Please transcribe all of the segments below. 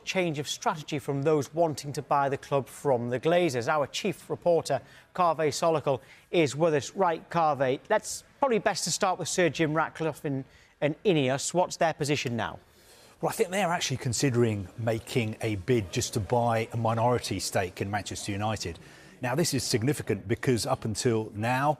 Change of strategy from those wanting to buy the club from the Glazers. Our chief reporter, Kaveh Solhekol, is with us. Right, Kaveh, let's probably best to start with Sir Jim Ratcliffe and Ineos. What's their position now? Well, I think they're actually considering making a bid just to buy a minority stake in Manchester United. Now, this is significant because up until now,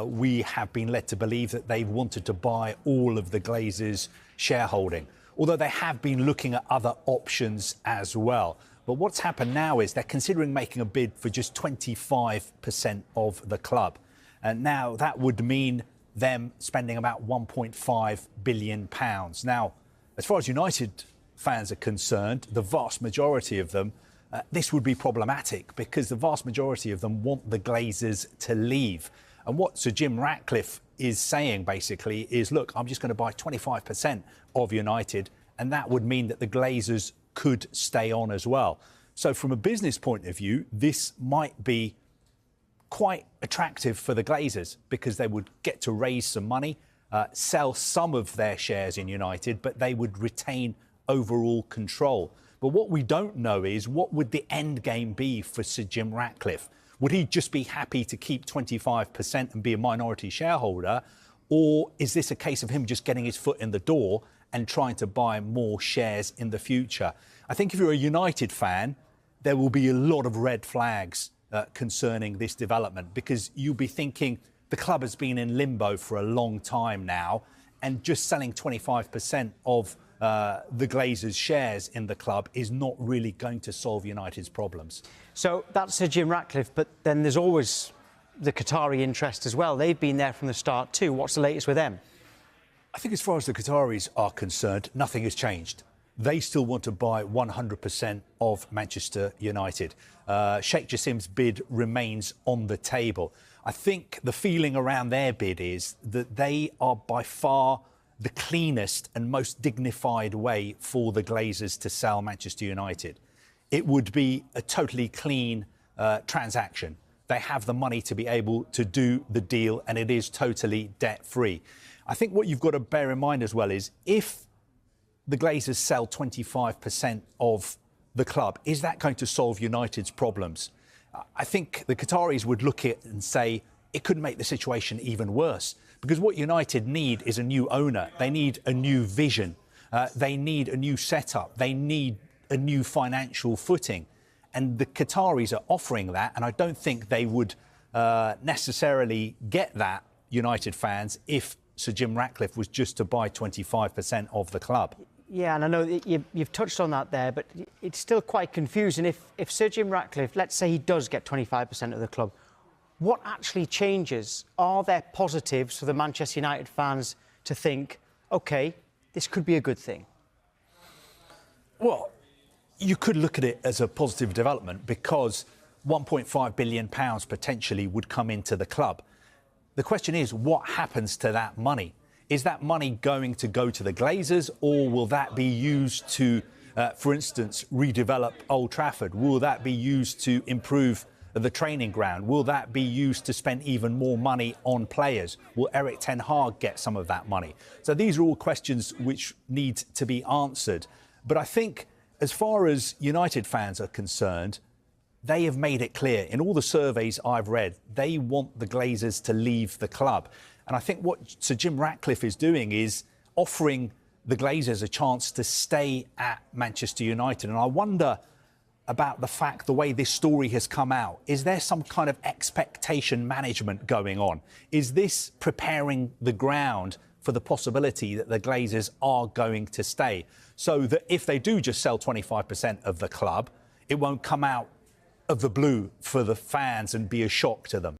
we have been led to believe that they've wanted to buy all of the Glazers' shareholding, although they have been looking at other options as well. But what's happened now is they're considering making a bid for just 25% of the club. And now that would mean them spending about £1.5 billion. Now, as far as United fans are concerned, the vast majority of them, this would be problematic because the vast majority of them want the Glazers to leave. And what Sir Jim Ratcliffe is saying, basically, is, look, I'm just going to buy 25% of United, and that would mean that the Glazers could stay on as well. So from a business point of view, this might be quite attractive for the Glazers because they would get to raise some money, sell some of their shares in United, but they would retain overall control. But what we don't know is what would the end game be for Sir Jim Ratcliffe? Would he just be happy to keep 25% and be a minority shareholder? Or is this a case of him just getting his foot in the door and trying to buy more shares in the future? I think if you're a United fan, there will be a lot of red flags concerning this development because you'll be thinking the club has been in limbo for a long time now, and just selling 25% of the Glazers' shares in the club is not really going to solve United's problems. So that's Sir Jim Ratcliffe, but then there's always the Qatari interest as well. They've been there from the start too. What's the latest with them? I think as far as the Qataris are concerned, nothing has changed. They still want to buy 100% of Manchester United. Sheikh Jassim's bid remains on the table. I think the feeling around their bid is that they are by far the cleanest and most dignified way for the Glazers to sell Manchester United. It would be a totally clean transaction. They have the money to be able to do the deal, and it is totally debt-free. I think what you've got to bear in mind as well is if the Glazers sell 25% of the club, is that going to solve United's problems? I think the Qataris would look at it and say it could make the situation even worse, because what United need is a new owner. They need a new vision. They need a new setup. They need a new financial footing. And the Qataris are offering that, and I don't think they would necessarily get that, United fans, if Sir Jim Ratcliffe was just to buy 25% of the club. Yeah, and I know you've touched on that there, but it's still quite confusing. If Sir Jim Ratcliffe, let's say he does get 25% of the club, what actually changes? Are there positives for the Manchester United fans to think, OK, this could be a good thing? Well, you could look at it as a positive development because £1.5 billion potentially would come into the club. The question is, what happens to that money? Is that money going to go to the Glazers, or will that be used to, for instance, redevelop Old Trafford? Will that be used to improve the training ground? Will that be used to spend even more money on players? Will Erik ten Hag get some of that money? So these are all questions which need to be answered. But I think as far as United fans are concerned, they have made it clear in all the surveys I've read, they want the Glazers to leave the club. And I think what Sir Jim Ratcliffe is doing is offering the Glazers a chance to stay at Manchester United. And I wonder about the fact, the way this story has come out, is there some kind of expectation management going on? Is this preparing the ground for the possibility that the Glazers are going to stay? So that if they do just sell 25% of the club, it won't come out of the blue for the fans and be a shock to them.